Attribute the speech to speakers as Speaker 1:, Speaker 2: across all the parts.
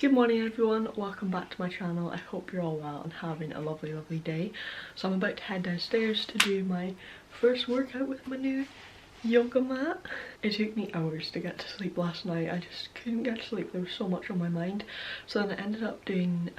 Speaker 1: Good morning everyone, welcome back to my channel. I hope you're all well and having a lovely day. So I'm about to head downstairs to do my first workout with my new yoga mat. It took me hours to get to sleep last night. I just couldn't get to sleep, there was so much on my mind. So then I ended up doing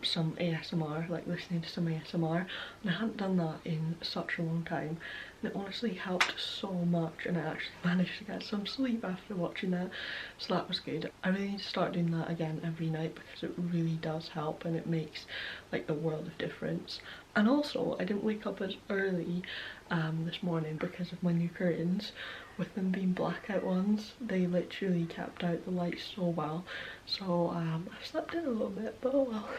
Speaker 1: some ASMR, like listening to some ASMR, and I hadn't done that in such a long time. And it honestly helped so much, and I actually managed to get some sleep after watching that, so that was good. I really need to start doing that again every night because it really does help and it makes like the world of difference. And also I didn't wake up as early this morning because of my new curtains. With them being blackout ones, they literally kept out the light so well, so I slept in a little bit, but oh well.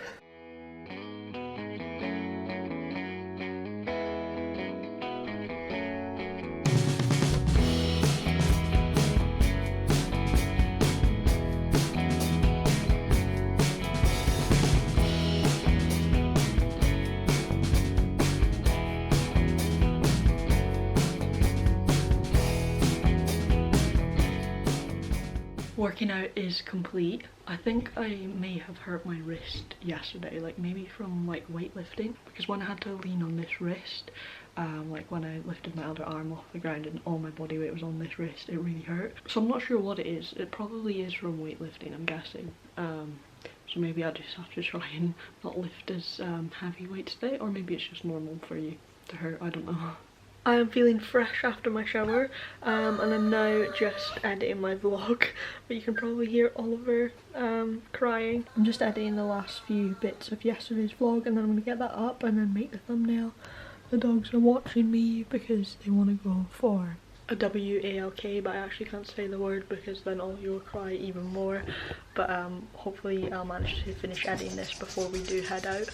Speaker 1: Working out is complete. I think I may have hurt my wrist yesterday, like maybe from like weightlifting, because when I had to lean on this wrist, like when I lifted my other arm off the ground and all my body weight was on this wrist, it really hurt. So I'm not sure what it is. It probably is from weightlifting, I'm guessing. So maybe I just have to try and not lift as heavy weights today, or maybe it's just normal for you to hurt, I don't know. I am feeling fresh after my shower, and I'm now just editing my vlog, but you can probably hear Oliver crying. I'm just editing the last few bits of yesterday's vlog, and then I'm going to get that up and then make the thumbnail. The dogs are watching me because they want to go for a WALK, but I actually can't say the word because then Ollie will cry even more. But hopefully I'll manage to finish editing this before we do head out.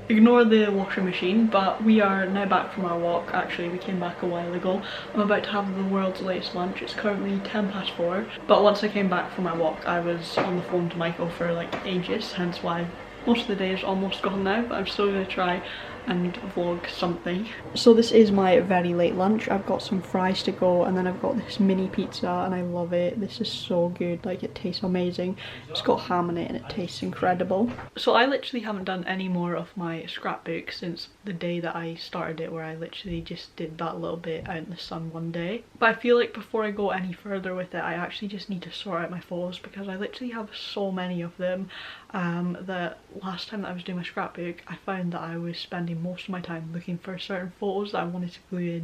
Speaker 1: Ignore the washing machine, but we are now back from our walk. Actually, we came back a while ago. I'm about to have the world's latest lunch. It's currently 4:10, but once I came back from my walk I was on the phone to Michael for like ages, hence why most of the day is almost gone now, but I'm still going to try and vlog something. So this is my very late lunch. I've got some fries to go, and then I've got this mini pizza and I love it. This is so good, like it tastes amazing. It's got ham in it and it tastes incredible. So I literally haven't done any more of my scrapbook since the day that I started it, where I literally just did that little bit out in the sun one day. But I feel like before I go any further with it, I actually just need to sort out my photos because I literally have so many of them. That last time that I was doing my scrapbook, I found that I was spending most of my time looking for certain photos that I wanted to glue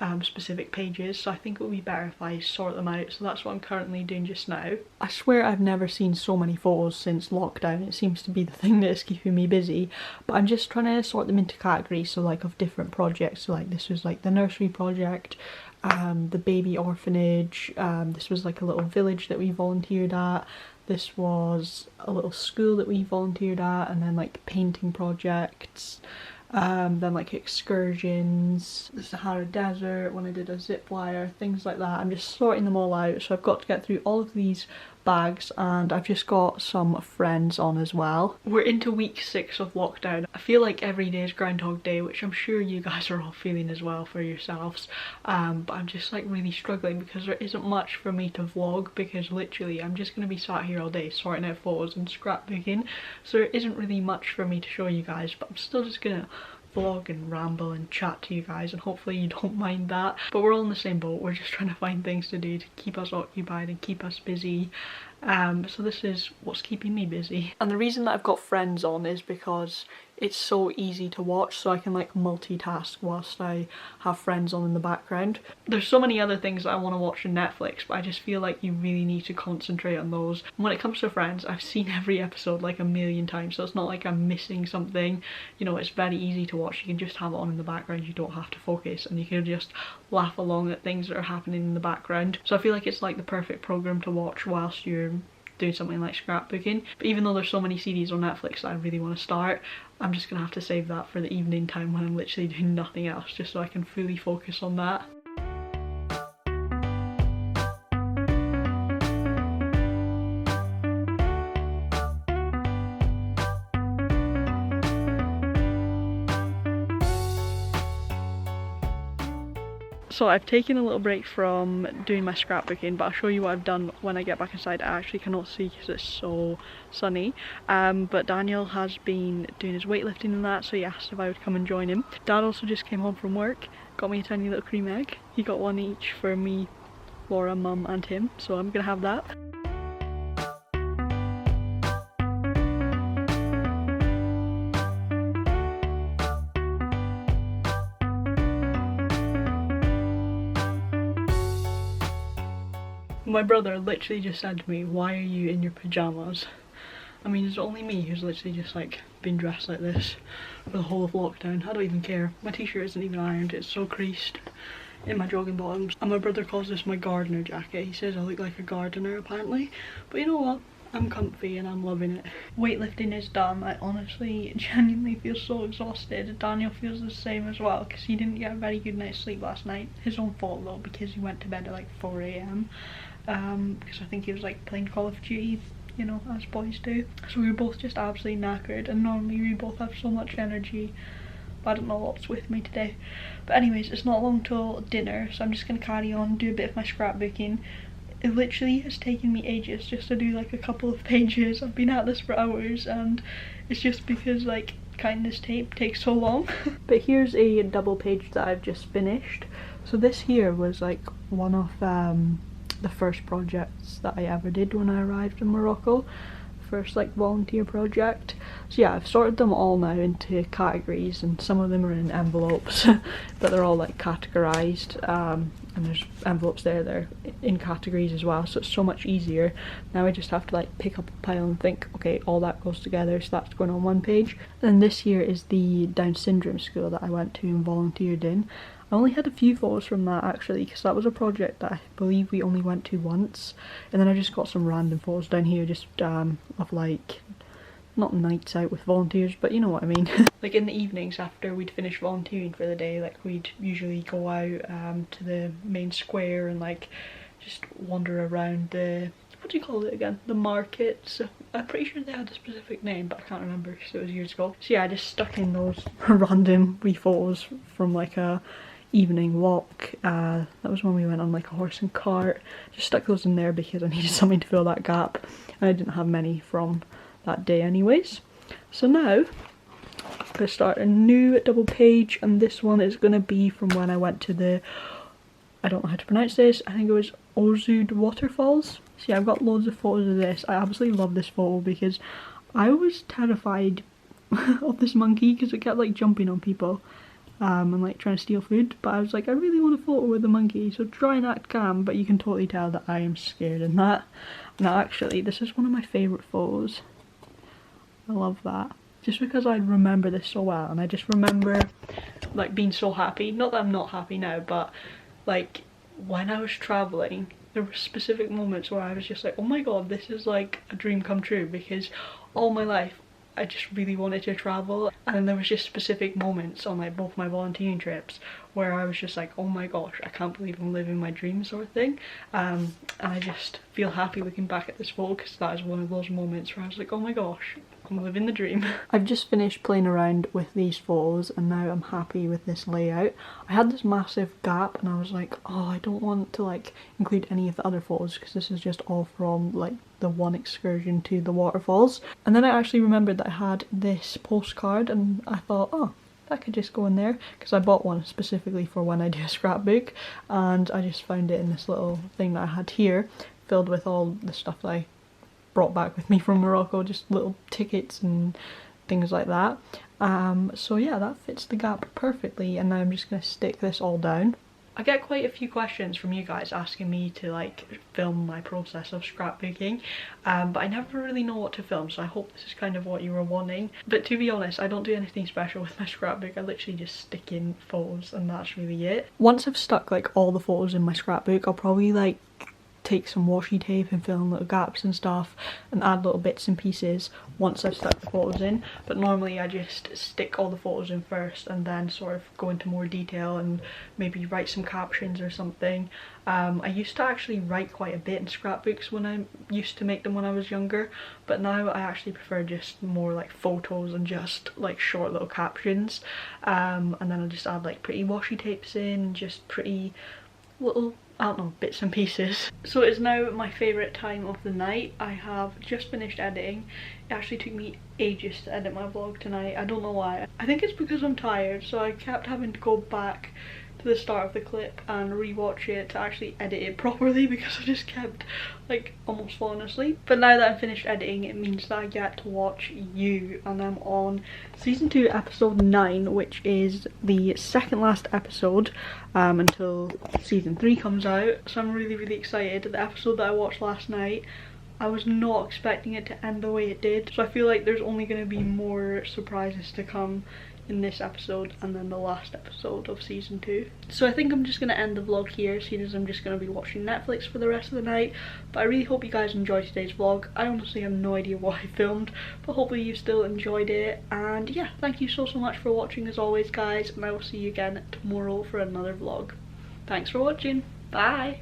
Speaker 1: in specific pages, so I think it would be better if I sort them out, so that's what I'm currently doing just now. I swear I've never seen so many photos since lockdown. It seems to be the thing that is keeping me busy, but I'm just trying to sort them into categories, so like of different projects. So like this was like the nursery project, the baby orphanage, this was like a little village that we volunteered at, this was a little school that we volunteered at, and then like painting projects, then like excursions, the Sahara Desert when I did a zip wire, things like that. I'm just sorting them all out, so I've got to get through all of these bags, and I've just got some friends on as well. We're into week 6 of lockdown. I feel like every day is Groundhog Day, which I'm sure you guys are all feeling as well for yourselves, but I'm just like really struggling because there isn't much for me to vlog, because literally I'm just going to be sat here all day sorting out photos and scrapbooking, so there isn't really much for me to show you guys, but I'm still just gonna vlog and ramble and chat to you guys, and hopefully you don't mind that. But we're all in the same boat, we're just trying to find things to do to keep us occupied and keep us busy. So this is what's keeping me busy. And the reason that I've got friends on is because it's so easy to watch, so I can like multitask whilst I have friends on in the background. There's so many other things that I want to watch on Netflix, but I just feel like you really need to concentrate on those. And when it comes to Friends, I've seen every episode like a million times, so it's not like I'm missing something. You know, it's very easy to watch. You can just have it on in the background, you don't have to focus, and you can just laugh along at things that are happening in the background. So I feel like it's like the perfect program to watch whilst you're doing something like scrapbooking. But even though there's so many series on Netflix that I really want to start, I'm just gonna have to save that for the evening time when I'm literally doing nothing else, just so I can fully focus on that. So I've taken a little break from doing my scrapbooking, but I'll show you what I've done when I get back inside. I actually cannot see because it's so sunny, but Daniel has been doing his weightlifting and that, so he asked if I would come and join him. Dad also just came home from work, got me a tiny little cream egg. He got one each for me, Laura, Mum and him, so I'm gonna have that. My brother literally just said to me, "Why are you in your pyjamas?" I mean, it's only me who's literally just like been dressed like this for the whole of lockdown. I don't even care. My t-shirt isn't even ironed, it's so creased in my jogging bottoms. And my brother calls this my gardener jacket. He says I look like a gardener apparently. But you know what? I'm comfy and I'm loving it. Weightlifting is done. I honestly genuinely feel so exhausted. Daniel feels the same as well because he didn't get a very good night's sleep last night. His own fault though, because he went to bed at like 4 AM. Because I think he was like playing Call of Duty, you know, as boys do. So we were both just absolutely knackered, and normally we both have so much energy, but I don't know what's with me today. But anyways, it's not long till dinner, so I'm just gonna carry on, do a bit of my scrapbooking. It literally has taken me ages just to do like a couple of pages. I've been at this for hours, and it's just because like cutting this tape takes so long. But here's a double page that I've just finished. So this here was like one of the first projects that I ever did when I arrived in Morocco. First like volunteer project. So yeah, I've sorted them all now into categories, and some of them are in envelopes but they're all like categorized, and there's envelopes there that are in categories as well, so it's so much easier. Now I just have to like pick up a pile and think, okay, all that goes together, so that's going on one page. And this here is the Down syndrome school that I went to and volunteered in. I only had a few photos from that actually, because that was a project that I believe we only went to once, and then I just got some random photos down here just of like, not nights out with volunteers, but you know what I mean. Like in the evenings after we'd finished volunteering for the day, like we'd usually go out to the main square and like just wander around the, what do you call it again? The markets. I'm pretty sure they had a specific name, but I can't remember because it was years ago. So yeah, I just stuck in those random wee photos from like a evening walk. That was when we went on like a horse and cart. Just stuck those in there because I needed something to fill that gap, and I didn't have many from that day anyways. So now I'm gonna start a new double page, and this one is gonna be from when I went to the, I don't know how to pronounce this, I think it was Ozud waterfalls. So yeah, I've got loads of photos of this. I absolutely love this photo because I was terrified of this monkey because it kept like jumping on people and like trying to steal food, but I was like, I really want a photo with the monkey, so try and act calm, but you can totally tell that I am scared in that. Now actually, this is one of my favourite photos. I love that. Just because I remember this so well, and I just remember like being so happy. Not that I'm not happy now, but like when I was travelling, there were specific moments where I was just like, oh my god, this is like a dream come true, because all my life I just really wanted to travel, and then there was just specific moments on like both my volunteering trips where I was just like, oh my gosh, I can't believe I'm living my dream, sort of thing. And I just feel happy looking back at this photo because that is one of those moments where I was like, oh my gosh, I'm living the dream. I've just finished playing around with these photos and now I'm happy with this layout. I had this massive gap and I was like, oh, I don't want to like include any of the other photos because this is just all from like the one excursion to the waterfalls. And then I actually remembered that I had this postcard and I thought, oh, that could just go in there, because I bought one specifically for when I do a scrapbook, and I just found it in this little thing that I had here, filled with all the stuff that I brought back with me from Morocco, just little tickets and things like that. So yeah, that fits the gap perfectly, and now I'm just going to stick this all down. I get quite a few questions from you guys asking me to like film my process of scrapbooking, but I never really know what to film, so I hope this is kind of what you were wanting. But to be honest, I don't do anything special with my scrapbook. I literally just stick in photos and that's really it. Once I've stuck like all the photos in my scrapbook, I'll probably like take some washi tape and fill in little gaps and stuff and add little bits and pieces once I've stuck the photos in, but normally I just stick all the photos in first and then sort of go into more detail and maybe write some captions or something. I used to actually write quite a bit in scrapbooks when I used to make them when I was younger, but now I actually prefer just more like photos and just like short little captions, and then I'll just add like pretty washi tapes in, just pretty little, I don't know, bits and pieces. So it's now my favourite time of the night. I have just finished editing. It actually took me ages to edit my vlog tonight. I don't know why. I think it's because I'm tired, so I kept having to go back to the start of the clip and rewatch it to actually edit it properly because I just kept like almost falling asleep. But now that I'm finished editing, it means that I get to watch you, and I'm on season 2 episode 9, which is the second last episode until season 3 comes out. So I'm really excited. The episode that I watched last night, I was not expecting it to end the way it did, so I feel like there's only going to be more surprises to come in this episode and then the last episode of season 2. So I think I'm just going to end the vlog here, seeing as I'm just going to be watching Netflix for the rest of the night. But I really hope you guys enjoyed today's vlog. I honestly have no idea what I filmed, but hopefully you still enjoyed it. And yeah, thank you so much for watching as always, guys, and I will see you again tomorrow for another vlog. Thanks for watching. Bye!